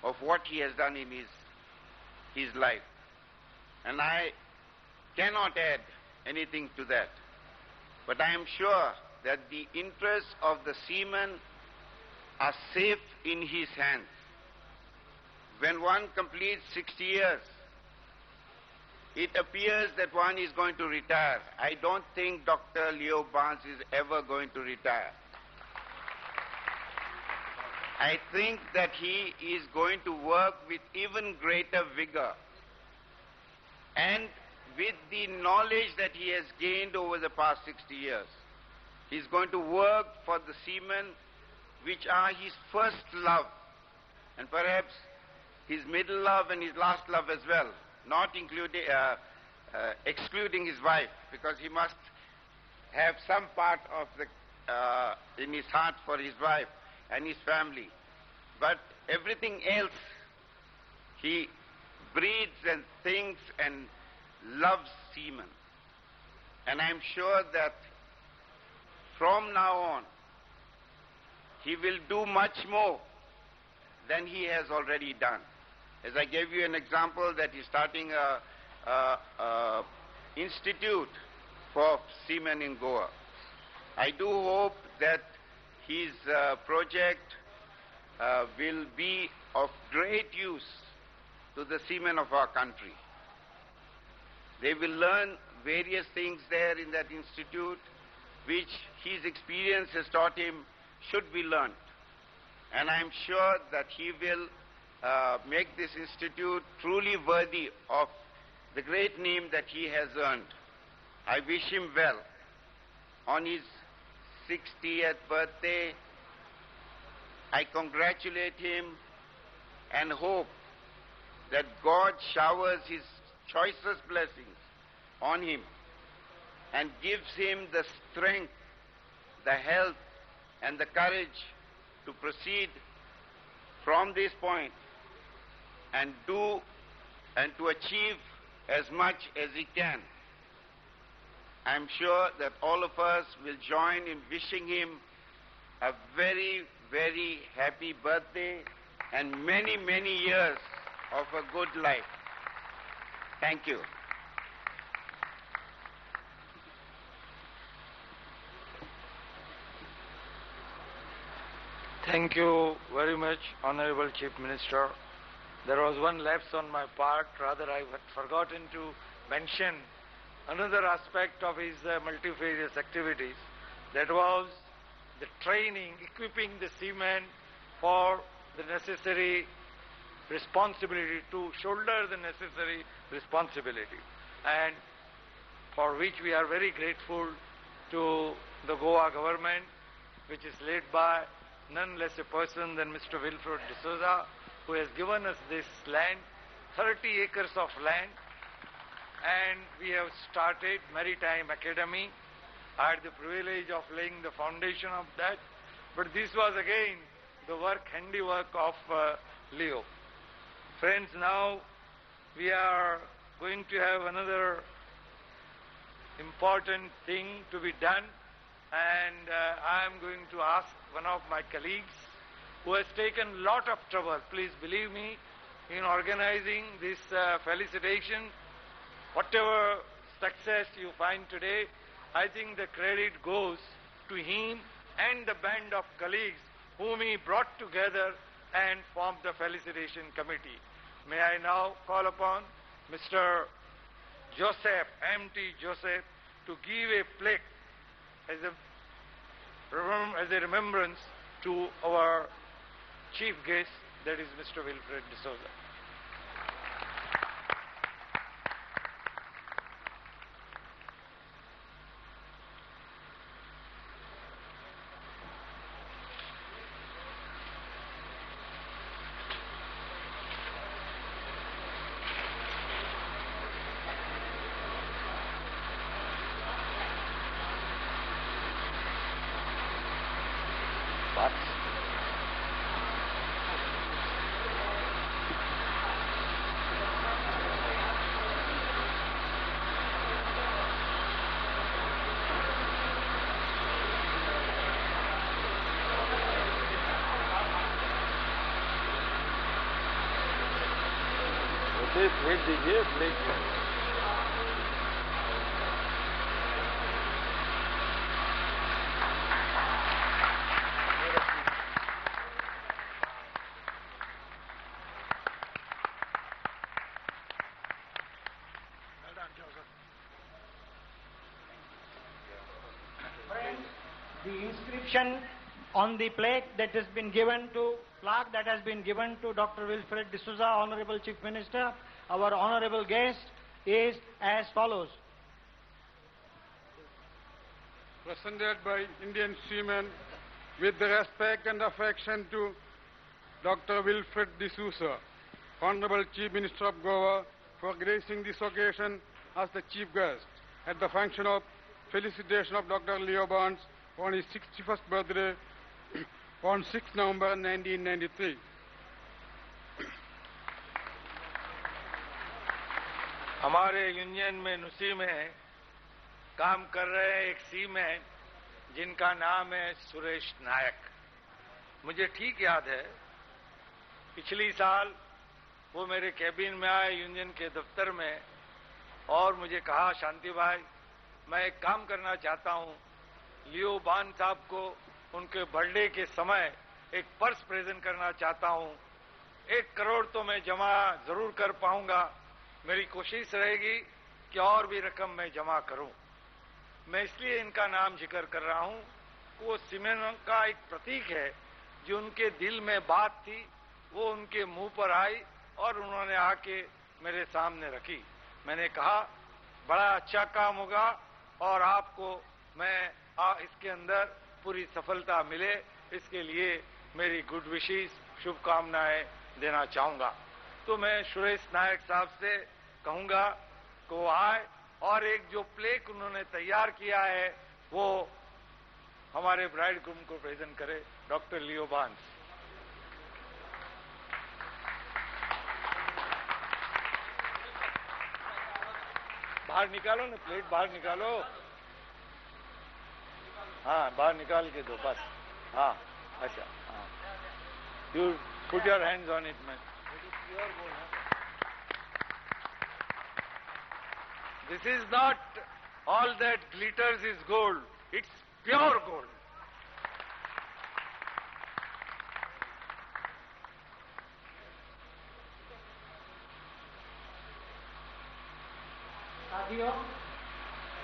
of what he has done in his life. And I cannot add anything to that. But I am sure that the interests of the seamen are safe in his hands. When one completes 60 years, it appears that one is going to retire. I don't think Dr. Leo Barnes is ever going to retire. I think that he is going to work with even greater vigor, and with the knowledge that he has gained over the past 60 years. He's going to work for the seamen, which are his first love, and perhaps his middle love and his last love as well, not excluding his wife, because he must have some part of in his heart for his wife and his family. But everything else, he breathes and thinks and loves seamen. And I'm sure that from now on, he will do much more than he has already done. As I gave you an example that he's starting a institute for seamen in Goa. I do hope that his project will be of great use to the seamen of our country. They will learn various things there in that institute which his experience has taught him should be learned. And I'm sure that he will make this institute truly worthy of the great name that he has earned. I wish him well on his 60th birthday. I congratulate him and hope that God showers his choicest blessings on him and gives him the strength, the health, and the courage to proceed from this point and do and to achieve as much as he can. I'm sure that all of us will join in wishing him a very, very happy birthday and many, many years of a good life. Thank you. Thank you very much, Honorable Chief Minister. There was one lapse on my part. Rather, I had forgotten to mention another aspect of his multifarious activities. That was the training, equipping the seamen for the necessary responsibility, to shoulder the necessary responsibility, and for which we are very grateful to the Goa government, which is led by none less a person than Mr. Wilfred D'Souza, who has given us this land, 30 acres of land, and we have started Maritime Academy. I had the privilege of laying the foundation of that, but this was again the handiwork of Leo. Friends, now we are going to have another important thing to be done, and I am going to ask one of my colleagues who has taken a lot of trouble, please believe me, in organizing this felicitation. Whatever success you find today, I think the credit goes to him and the band of colleagues whom he brought together and formed the felicitation committee. May I now call upon Mr. Joseph, M.T. Joseph, to give a plaque as a remembrance to our chief guest, that is Mr. Wilfred D'Souza. भेज दीजिए please. The inscription on the plaque that has been given to Dr. Wilfred D'Souza, Honorable Chief Minister, our honorable guest, is as follows. Presented by Indian seamen with the respect and affection to Dr. Wilfred D'Souza, Honorable Chief Minister of Goa, for gracing this occasion as the chief guest at the function of felicitation of Dr. Leo Barnes on his 61st birthday on 6 November 1993. हमारे union में नुसी में काम कर रहे एक seaman जिनका नाम है सुरेश नायक। मुझे ठीक याद है पिछली साल वो मेरे कैबिन में आए यूनियन के दफ्तर में और मुझे कहा, शांति भाई मैं एक काम करना चाहता हूं, लियो बान साहब को उनके बर्थडे के समय एक पर्स प्रेजेंट करना चाहता हूं। 1 करोड़ तो मैं जमा जरूर कर पाऊंगा, मेरी कोशिश रहेगी कि और भी रकम मैं जमा करूं। मैं इसलिए इनका नाम जिक्र कर रहा हूं, वो सीमेन का एक प्रतीक है, जो उनके दिल में बात थी वो उनके मुंह पर आई और उन्होंने आके मेरे सामने रखी। मैंने कहा बड़ा अच्छा काम होगा और आपको मैं इसके अंदर पूरी सफलता मिले, इसके लिए मेरी गुड विशेस शुभकामनाएं देना चाहूंगा। तो मैं सुरेश नायक साहब से कहूंगा कि वो आए और एक जो प्लेक उन्होंने तैयार किया है वो हमारे ब्राइड ग्रूम को प्रेजेंट करे, डॉक्टर लियो बार्न्स। बाहर निकालो ना, प्लेट बाहर निकालो। हाँ बाहर निकाल के दो बस। हाँ अच्छा, हाँ you put your hands on it man. This is not all that glitters is gold, it's pure gold.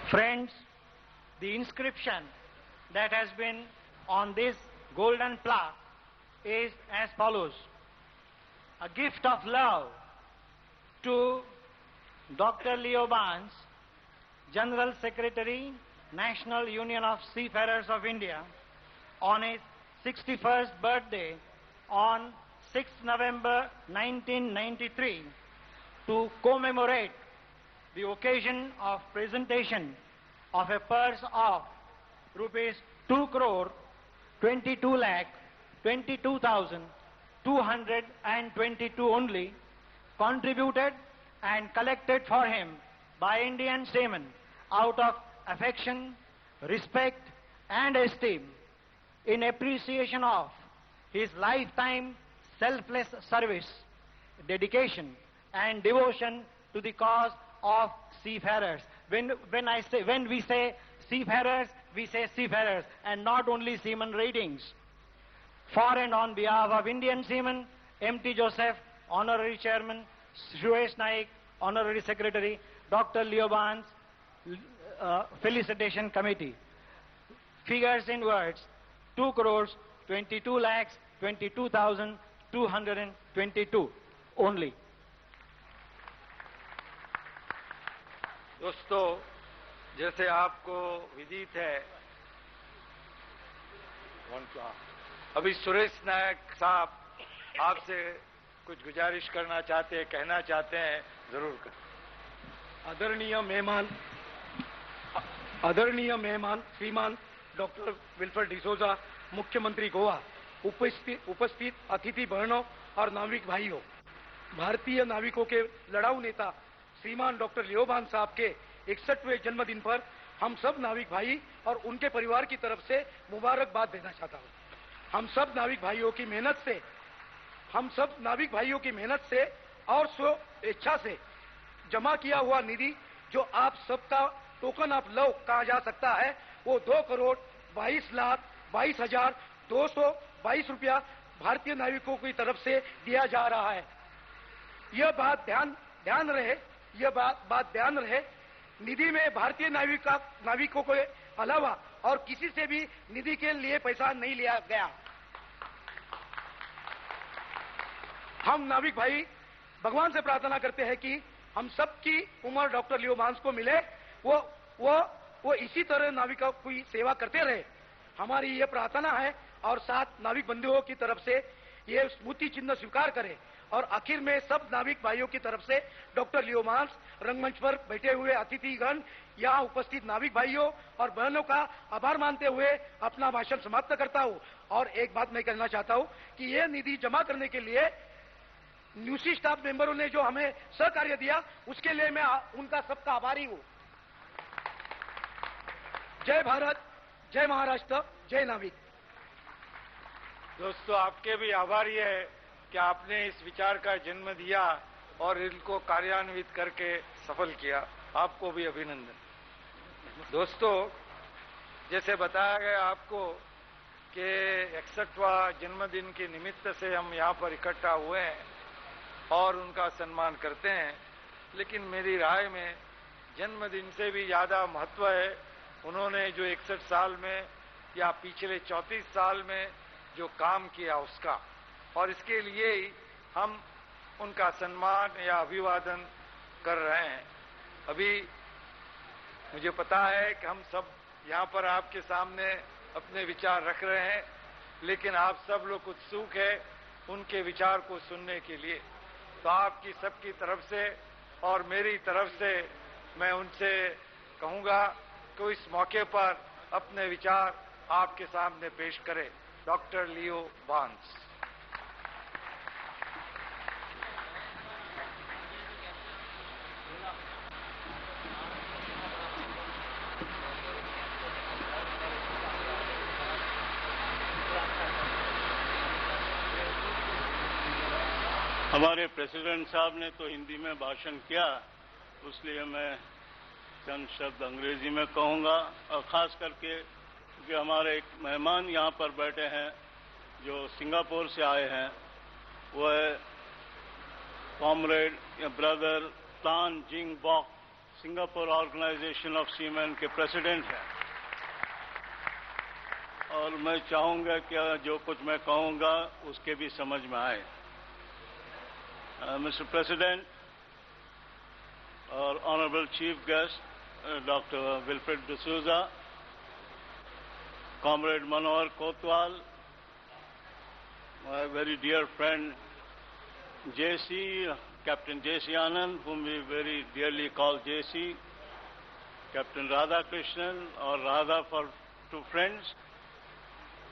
Friends, the inscription that has been on this golden plaque is as follows. A gift of love to Dr. Leo Barnes, General Secretary, National Union of Seafarers of India, on his 61st birthday on 6 November 1993 to commemorate the occasion of presentation of a purse of rupees 2 crore 22 lakh 22,222 only, contributed and collected for him by Indian seamen out of affection, respect and esteem, in appreciation of his lifetime selfless service, dedication and devotion to the cause of seafarers. When we say seafarers, we say seafarers and not only seaman ratings. For and on behalf of Indian seamen, M.T. Joseph, Honorary Chairman, Suresh Naik, Honorary Secretary, Dr. Leo Barnes, Felicitation Committee. Figures in words, 2 crores 22 lakhs 22,222 only. दोस्तों, जैसे आपको विदित है, अभी सुरेश नायक साहब आपसे कुछ गुजारिश करना चाहते हैं, कहना चाहते हैं, जरूर करें। आदरणीय मेहमान श्रीमान डॉक्टर विल्फ्रेड डिसोजा, मुख्यमंत्री गोवा, उपस्थित अतिथि बहनों और नाविक भाइयों, भारतीय नाविकों के लड़ाऊ नेता श्रीमान डॉक्टर लियो बार्न्स साहब के 61वें जन्मदिन पर हम सब नाविक भाई और उनके परिवार की तरफ से मुबारकबाद देना चाहता हूं। हम सब नाविक भाइयों की मेहनत से और स्व इच्छा से जमा किया हुआ निधि, जो आप सबका टोकन ऑफ लव कहा जा सकता है, वो 2 करोड़ 22,22,222 रुपया भारतीय नाविकों की तरफ से दिया जा रहा है। यह बात ध्यान रहे, निधि में भारतीय नाविकों के अलावा और किसी से भी निधि के लिए पैसा नहीं लिया गया। हम नाविक भाई भगवान से प्रार्थना करते हैं कि हम सबकी उम्र डॉक्टर लियो बार्न्स को मिले, वो इसी तरह नाविकों की सेवा करते रहे। हमारी ये प्रार्थना है और साथ नाविक बंधुओं की तरफ से ये स्मृति चिन्ह स्वीकार करें। और आखिर में सब नाविक भाइयों की तरफ से डॉक्टर लियो बार्न्स, रंगमंच पर बैठे हुए अतिथिगण, यहाँ उपस्थित नाविक भाइयों और बहनों का आभार मानते हुए अपना भाषण समाप्त करता हूँ। और एक बात मैं कहना चाहता हूँ कि ये निधि जमा करने के लिए न्यूसी स्टाफ मेंबरों ने जो हमें सहकार्य दिया, उसके लिए मैं उनका सबका आभारी हूँ। जय भारत, जय महाराष्ट्र, जय नाविक। दोस्तों, आपके भी आभारी है कि आपने इस विचार का जन्म दिया और इनको कार्यान्वित करके सफल किया। आपको भी अभिनंदन। दोस्तों, जैसे बताया गया आपको कि 61वां जन्मदिन के निमित्त से हम यहाँ पर इकट्ठा हुए हैं और उनका सम्मान करते हैं, लेकिन मेरी राय में जन्मदिन से भी ज्यादा महत्व है उन्होंने जो 61 साल में या पिछले 34 साल में जो काम किया उसका, और इसके लिए ही हम उनका सम्मान या अभिवादन कर रहे हैं। अभी मुझे पता है कि हम सब यहाँ पर आपके सामने अपने विचार रख रहे हैं, लेकिन आप सब लोग उत्सुक है उनके विचार को सुनने के लिए। तो आपकी सबकी तरफ से और मेरी तरफ से मैं उनसे कहूंगा कि इस मौके पर अपने विचार आपके सामने पेश करें। डॉक्टर लियो बार्न्स। हमारे प्रेसिडेंट साहब ने तो हिंदी में भाषण किया, इसलिए मैं चंद शब्द अंग्रेजी में कहूंगा। और खास करके कि हमारे एक मेहमान यहाँ पर बैठे हैं जो सिंगापुर से आए हैं, वो है कॉमरेड या ब्रदर तान जिंग बॉक, सिंगापुर ऑर्गेनाइजेशन ऑफ सीमैन के प्रेसिडेंट हैं। और मैं चाहूँगा कि जो कुछ मैं कहूँगा उसके भी समझ में आए. Mr. President, our Honorable Chief Guest, Dr. Wilfred D'Souza, Comrade Manohar Kotwal, my very dear friend JC, Captain J.C. Anand, whom we very dearly call JC, Captain Radha Krishnan, or Radha for two friends,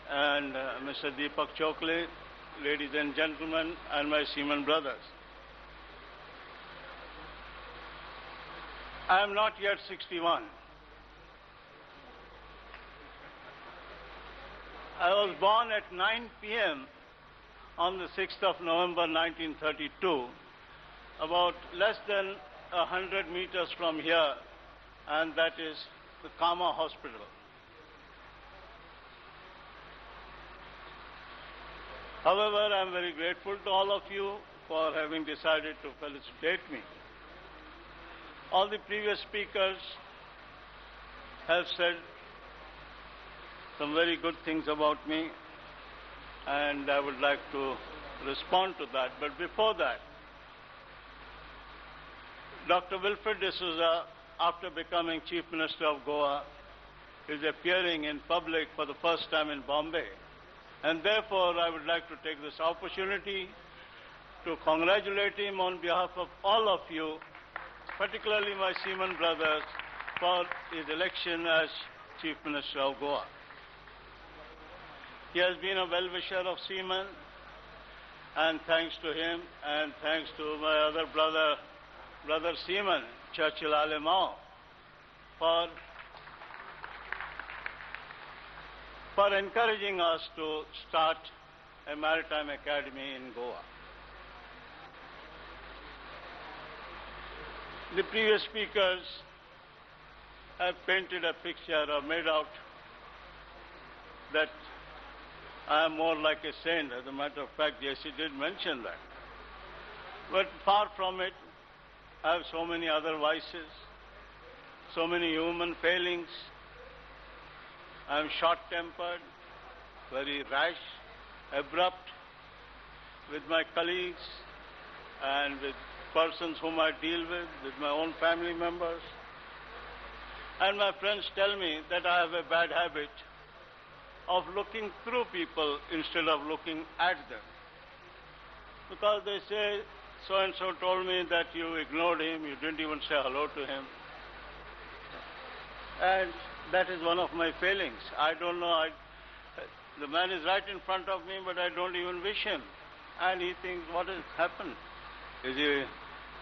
and Mr. Deepak Chokle, ladies and gentlemen, and my seaman brothers. I am not yet 61. I was born at 9 p.m. on the 6th of November 1932, about less than 100 meters from here, and that is the Kama Hospital. However, I am very grateful to all of you for having decided to felicitate me. All the previous speakers have said some very good things about me, and I would like to respond to that. But before that, Dr. Wilfred D'Souza, after becoming Chief Minister of Goa, is appearing in public for the first time in Bombay. And therefore, I would like to take this opportunity to congratulate him on behalf of all of you, particularly my seaman brothers, for his election as Chief Minister of Goa. He has been a well-wisher of seamen, and thanks to him and thanks to my other brother seaman, Churchill Alemao, for encouraging us to start a maritime academy in Goa. The previous speakers have painted a picture or made out that I am more like a saint. As a matter of fact, J.C. did mention that. But far from it, I have so many other vices, so many human failings. I am short-tempered, very rash, abrupt with my colleagues and with persons whom I deal with my own family members. And my friends tell me that I have a bad habit of looking through people instead of looking at them. Because they say, so-and-so told me that you ignored him, you didn't even say hello to him. And that is one of my failings. I don't know, the man is right in front of me, but I don't even wish him. And he thinks, what has happened? Is he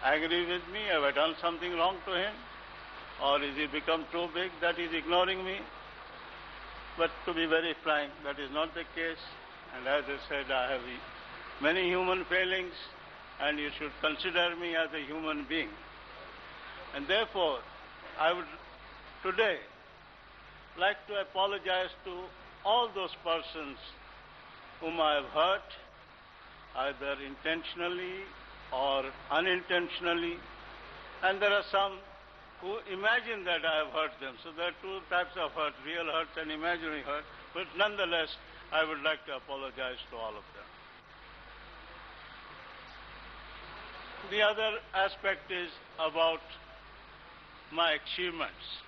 angry with me? Have I done something wrong to him? Or is he become too big that he's ignoring me? But to be very frank, that is not the case. And as I said, I have many human failings, and you should consider me as a human being. And therefore, I would today like to apologize to all those persons whom I have hurt, either intentionally or unintentionally. And there are some who imagine that I have hurt them. So there are two types of hurt, real hurt and imaginary hurt. But nonetheless, I would like to apologize to all of them. The other aspect is about my achievements.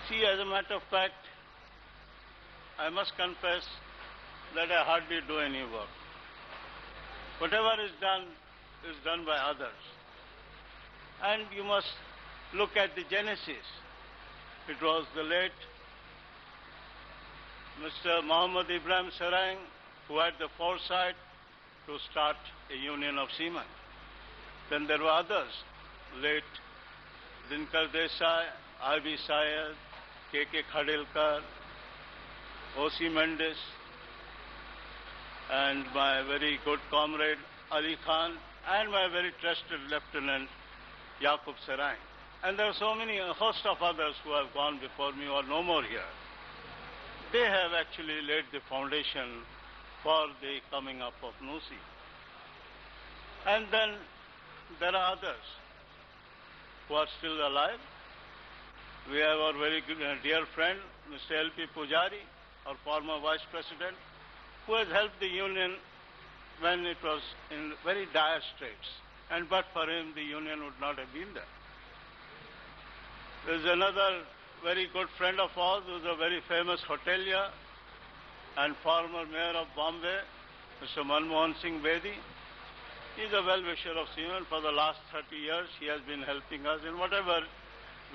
See, as a matter of fact, I must confess that I hardly do any work. Whatever is done by others. And you must look at the genesis. It was the late Mr. Muhammad Ibrahim Sarang who had the foresight to start a union of seamen. Then there were others, late Dinkar Desai, I.B. Syed, K.K. Khadilkar, O.C. Mendes, and my very good comrade Ali Khan, and my very trusted lieutenant Yaqub Sarang. And there are so many, a host of others who have gone before me or no more here. They have actually laid the foundation for the coming up of Nusi. And then there are others who are still alive we have our very good, dear friend, Mr. L.P. Pujari, our former Vice President, who has helped the Union when it was in very dire straits. And but for him, the Union would not have been there. There's another very good friend of ours who's a very famous hotelier and former mayor of Bombay, Mr. Manmohan Singh Bedi. He's a well-wisher of Siemens. For the last 30 years, he has been helping us in whatever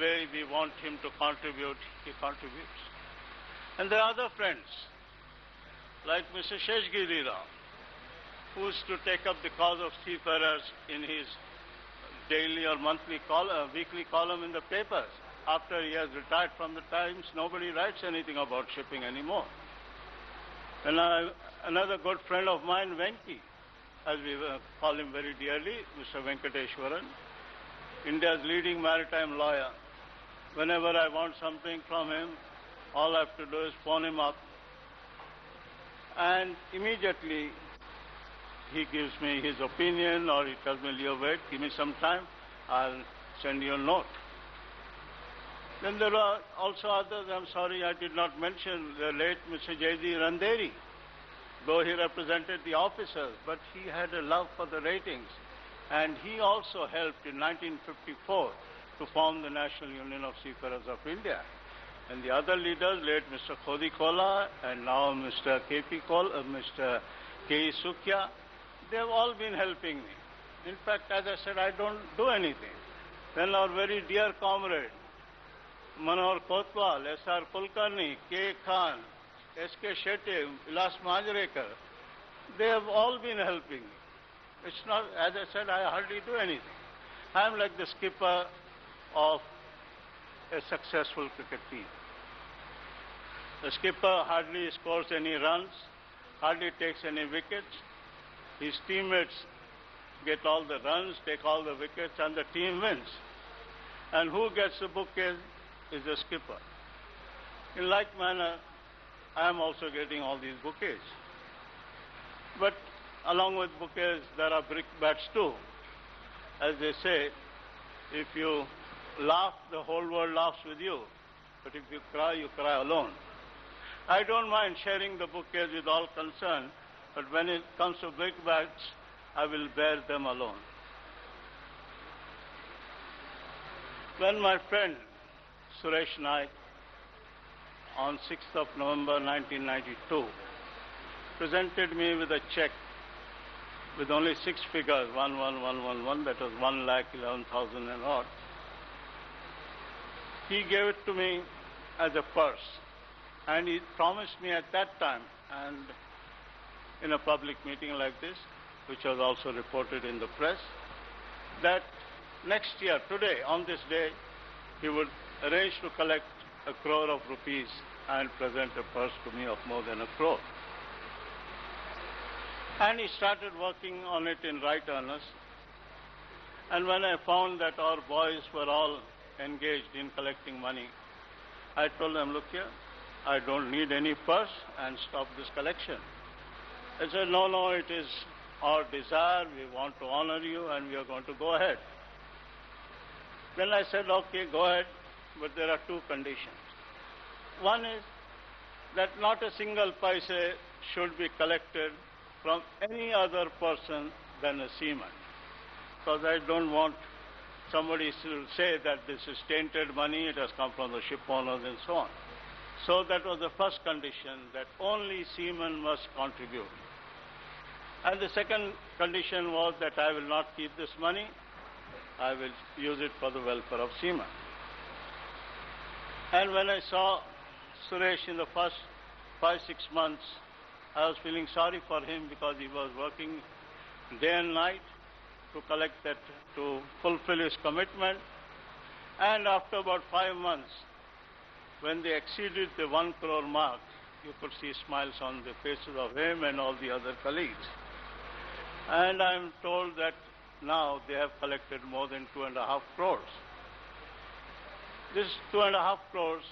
way we want him to contribute, he contributes. And there are other friends, like Mr. Sheshgiri Rao, who is to take up the cause of seafarers in his daily or monthly weekly column in the papers. After he has retired from the Times, nobody writes anything about shipping anymore. And another good friend of mine, Venki, as we call him very dearly, Mr. Venkateshwaran, India's leading maritime lawyer. Whenever I want something from him, all I have to do is phone him up, and immediately he gives me his opinion, or he tells me, Leo, wait, give me some time, I'll send you a note. Then there are also others. I'm sorry I did not mention the late Mr. J.D. Randheri, though he represented the officers, but he had a love for the ratings. And he also helped in 1954 to form the National Union of Seafarers of India. And the other leaders, late Mr. Khodi Kola and now Mr. Mr. K. Sukya, they have all been helping me. In fact, as I said, I don't do anything. Then our very dear comrade, Manohar Kotwal, S.R. Kulkarni, K. Khan, S.K. Shetty, Vilas Manjrekar, they have all been helping me. It's not, as I said, I hardly do anything. I am like the skipper of a successful cricket team. The skipper hardly scores any runs, hardly takes any wickets. His teammates get all the runs, take all the wickets, and the team wins. And who gets the bouquet is the skipper. In like manner, I am also getting all these bouquets. But along with bouquets, there are brickbats too. As they say, if you laugh, the whole world laughs with you. But if you cry alone. I don't mind sharing the bouquets with all concerned, but when it comes to brickbats, I will bear them alone. When my friend Suresh Naik, on 6th of November 1992, presented me with a check with only 6 figures, 11111, that was 1,11,000 and odd. He gave it to me as a purse, and he promised me at that time, and in a public meeting like this, which was also reported in the press, that next year, today, on this day, he would arrange to collect 1 crore of rupees and present a purse to me of more than 1 crore. And he started working on it in right earnest. And when I found that our boys were all engaged in collecting money, I told them, look here, I don't need any purse, and stop this collection. They said, no, it is our desire, we want to honor you, and we are going to go ahead. Then I said, okay, go ahead, but there are 2 conditions. One is that not a single paise should be collected from any other person than a seaman, because I don't want somebody to say that this is tainted money, it has come from the ship owners and so on. So that was the first condition, that only seamen must contribute. And the second condition was that I will not keep this money, I will use it for the welfare of seamen. And when I saw Suresh in the first 5-6 months, I was feeling sorry for him because he was working day and night to collect that, to fulfill his commitment. And after about 5 months, when they exceeded the 1 crore mark, you could see smiles on the faces of him and all the other colleagues. And I'm told that now they have collected more than 2.5 crores. This 2.5 crores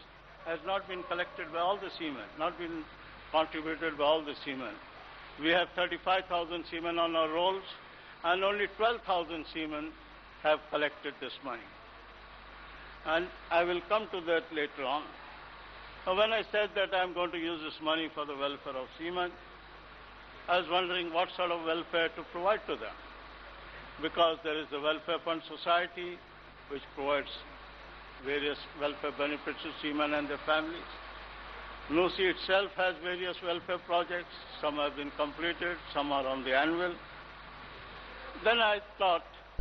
has not been collected by all the seamen, not been contributed by all the seamen. We have 35,000 seamen on our rolls, and only 12,000 seamen have collected this money. And I will come to that later on. When I said that I'm going to use this money for the welfare of seamen, I was wondering what sort of welfare to provide to them. Because there is the Welfare Fund Society, which provides various welfare benefits to seamen and their families. NUSI itself has various welfare projects. Some have been completed, some are on the anvil. Then I thought